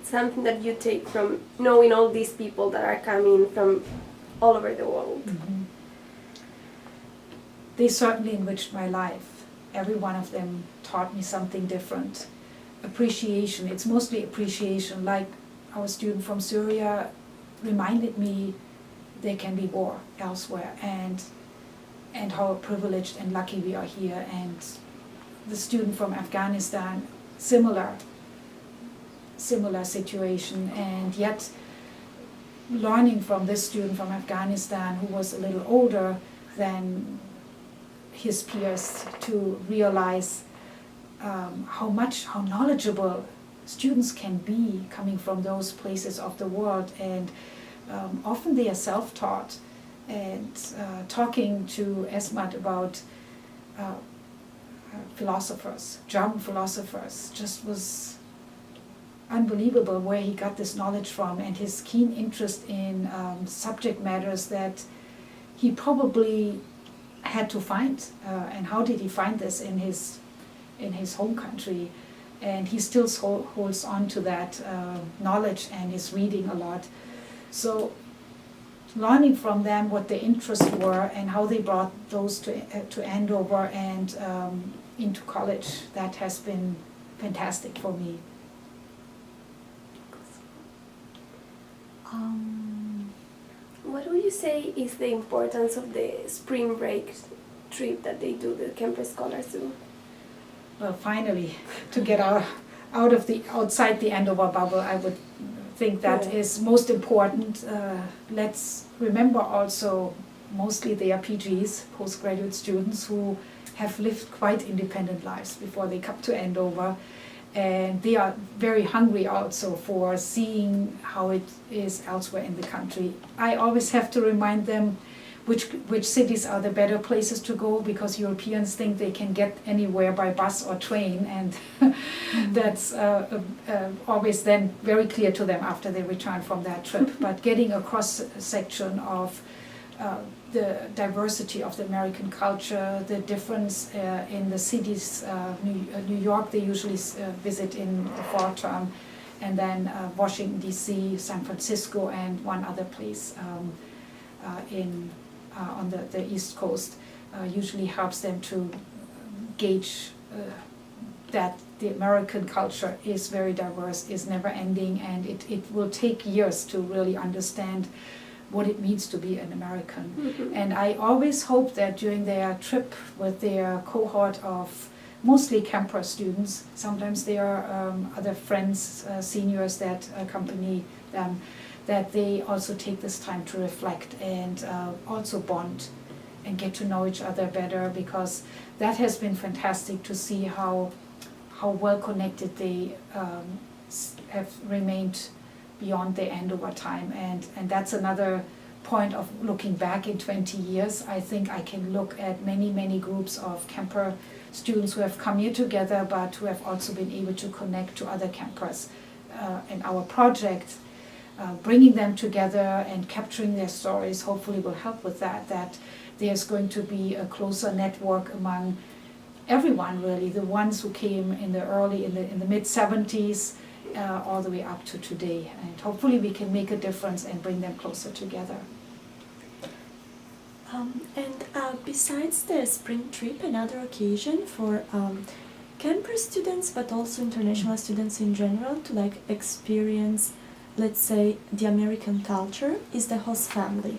something that you take from knowing all these people that are coming from all over the world? Mm-hmm. They certainly enriched my life. Every one of them taught me something different. Appreciation, it's mostly appreciation. Like our student from Syria reminded me there can be war elsewhere, and how privileged and lucky we are here. And the student from Afghanistan, similar situation, and yet learning from this student from Afghanistan who was a little older than his peers to realize how knowledgeable students can be coming from those places of the world, and often they are self-taught. And talking to Esmat about philosophers, German philosophers, just was unbelievable where he got this knowledge from, and his keen interest in subject matters that he probably had to find. And how did he find this in his home country? And he still holds on to that knowledge and is reading a lot. So learning from them what their interests were and how they brought those to Andover and into college, that has been fantastic for me. What would you say is the importance of the spring break trip that they do, the Kemper Scholars do? Well, finally, to get outside the Andover bubble, I would think that is most important. Let's remember also, mostly they are PGs, postgraduate students, who have lived quite independent lives before they come to Andover. And they are very hungry also for seeing how it is elsewhere in the country. I always have to remind them which cities are the better places to go, because Europeans think they can get anywhere by bus or train, and that's always then very clear to them after they return from that trip. But getting a cross-section of the diversity of the American culture, the difference in the cities, New York they usually visit in the fall term, and then Washington DC, San Francisco, and one other place on the East Coast, usually helps them to gauge that the American culture is very diverse, is never ending, and it will take years to really understand what it means to be an American. Mm-hmm. And I always hope that during their trip with their cohort of mostly Kemper students, sometimes there are other friends, seniors that accompany them, that they also take this time to reflect and also bond and get to know each other better, because that has been fantastic to see how well connected they have remained beyond the Andover time. And that's another point of looking back in 20 years. I think I can look at many groups of Kemper students who have come here together, but who have also been able to connect to other Kempers. And our project, bringing them together and capturing their stories, hopefully will help with that there's going to be a closer network among everyone, really, the ones who came in the mid-70s all the way up to today. And hopefully we can make a difference and bring them closer together. Besides the spring trip, another occasion for Kemper students, but also international students in general, to experience, let's say, the American culture, is the host family.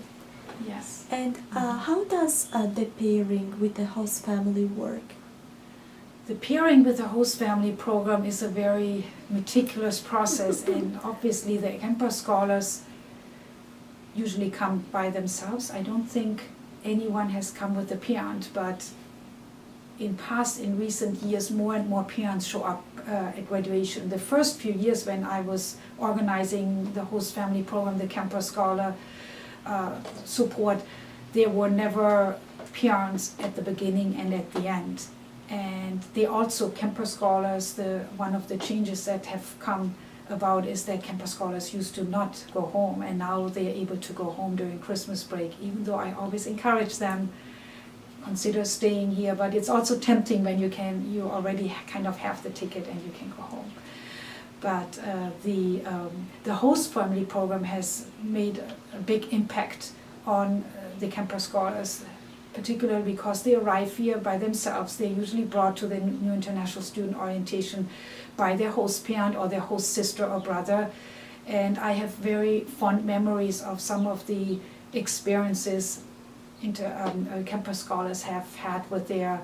Yes. And how does the pairing with the host family work? The pairing with the host family program is a very meticulous process, and obviously the Kemper scholars usually come by themselves. I don't think anyone has come with a parent, but in recent years, more and more parents show up at graduation. The first few years when I was organizing the host family program, the Kemper Scholar support, there were never parents at the beginning and at the end. And they also, Kemper Scholars, one of the changes that have come about is that Kemper Scholars used to not go home, and now they are able to go home during Christmas break, even though I always encourage them, consider staying here, but it's also tempting when you already kind of have the ticket and you can go home. But the host family program has made a big impact on the Kemper scholars, particularly because they arrive here by themselves. They're usually brought to the New International Student Orientation by their host parent or their host sister or brother. And I have very fond memories of some of the experiences Kemper scholars have had with their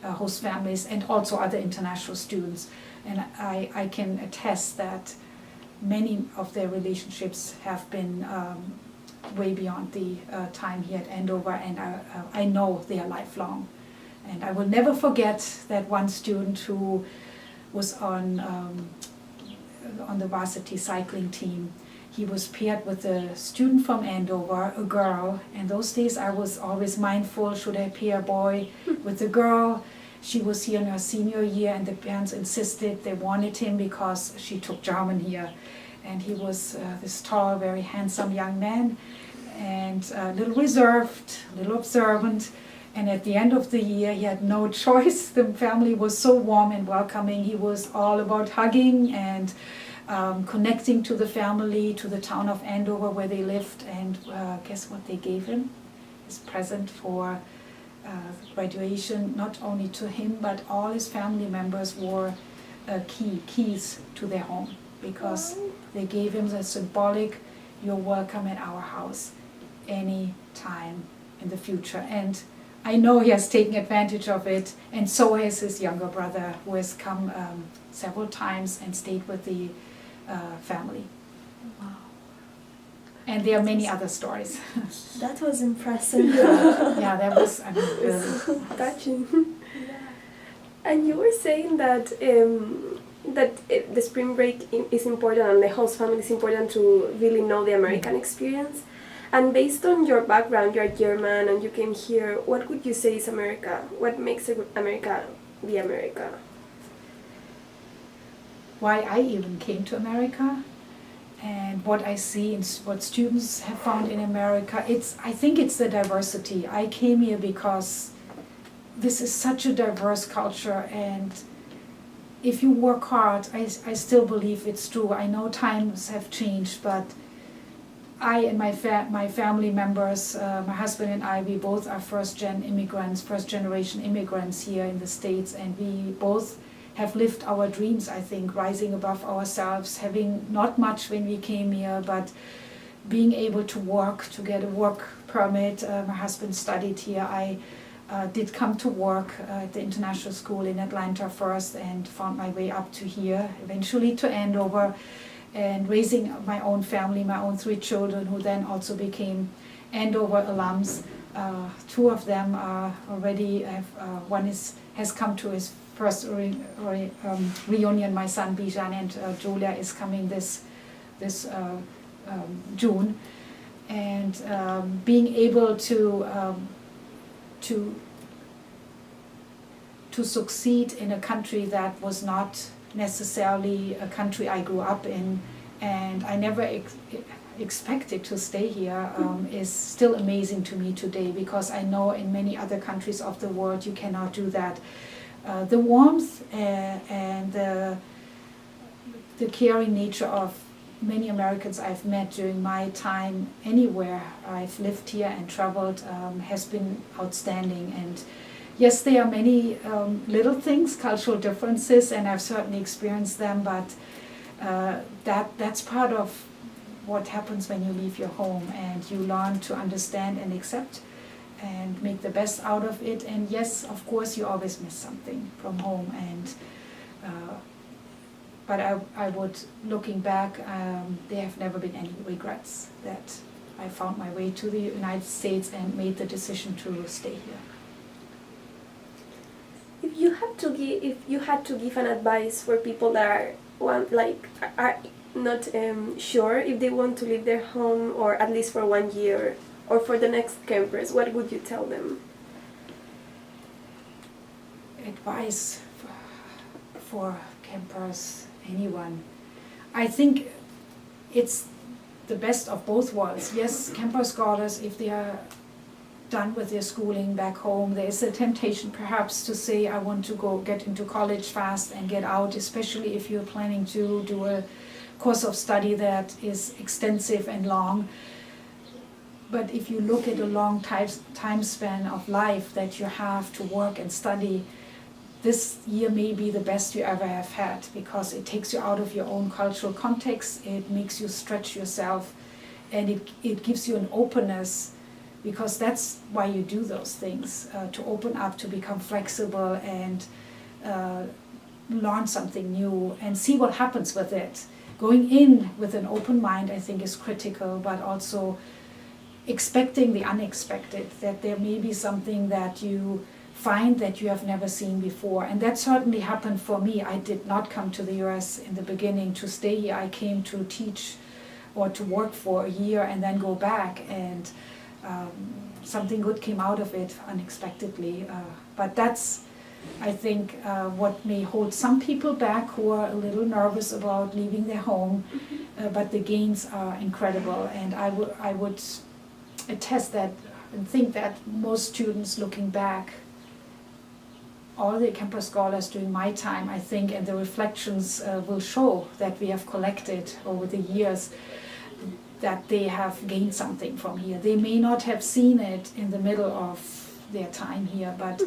host families and also other international students. And I can attest that many of their relationships have been way beyond the time here at Andover, and I know they are lifelong. And I will never forget that one student who was on the varsity cycling team. He was paired with a student from Andover, a girl, and those days I was always mindful, should I pair a boy with a girl? She was here in her senior year, and the parents insisted they wanted him because she took German here. And he was this tall, very handsome young man, and a little reserved, a little observant. And at the end of the year, he had no choice. The family was so warm and welcoming. He was all about hugging and connecting to the family, to the town of Andover where they lived. And guess what they gave him? His present for graduation, not only to him, but all his family members wore keys to their home, because they gave him the symbolic, you're welcome at our house any time in the future. And I know he has taken advantage of it, and so has his younger brother, who has come several times and stayed with the family. Wow. And there are many other stories. That was impressive. Yeah, that was, I mean, really. Touching. And you were saying that the spring break is important and the host family is important to really know the American experience. And based on your background, you're German and you came here, what would you say is America? What makes America be America? Why I even came to America and what I see and what students have found in America, I think it's the diversity. I came here because this is such a diverse culture, and if you work hard, I still believe it's true. I know times have changed, but I and my family members, my husband and I, we both are first generation immigrants here in the States, and we both have lived our dreams, I think, rising above ourselves, having not much when we came here, but being able to work, to get a work permit. My husband studied here. I did come to work at the international school in Atlanta first and found my way up to here, eventually to Andover, and raising my own family, my own 3 children, who then also became Andover alums. 2 of them are already, one has come to his first reunion. My son Bijan and Julia is coming this June, and being able to succeed in a country that was not necessarily a country I grew up in, and I never expected to stay here, is still amazing to me today, because I know in many other countries of the world you cannot do that. The warmth and the caring nature of many Americans I've met during my time anywhere I've lived here and traveled has been outstanding. And yes, there are many little things, cultural differences, and I've certainly experienced them, but that's part of what happens when you leave your home and you learn to understand and accept and make the best out of it. And yes, of course, you always miss something from home, and but I would, looking back, there have never been any regrets that I found my way to the United States and made the decision to stay here. If you had to give an advice for people that are not sure if they want to leave their home, or at least for 1 year or for the next campus, what would you tell them? Advice for campers, anyone. I think it's the best of both worlds. Yes, camper scholars, if they are done with their schooling back home, there's a temptation perhaps to say, I want to go get into college fast and get out, especially if you're planning to do a course of study that is extensive and long. But if you look at a long time span of life that you have to work and study, this year may be the best you ever have had, because it takes you out of your own cultural context, it makes you stretch yourself, and it gives you an openness, because that's why you do those things, to open up, to become flexible and learn something new and see what happens with it. Going in with an open mind, I think, is critical, but also expecting the unexpected, that there may be something that you find that you have never seen before. And that certainly happened for me. I did not come to the US in the beginning to stay here. I came to teach or to work for a year and then go back, and something good came out of it unexpectedly. But that's, I think, what may hold some people back who are a little nervous about leaving their home, but the gains are incredible. And I would attest that and think that most students looking back, all the campus scholars during my time, I think, and the reflections will show that we have collected over the years, that they have gained something from here. They may not have seen it in the middle of their time here, but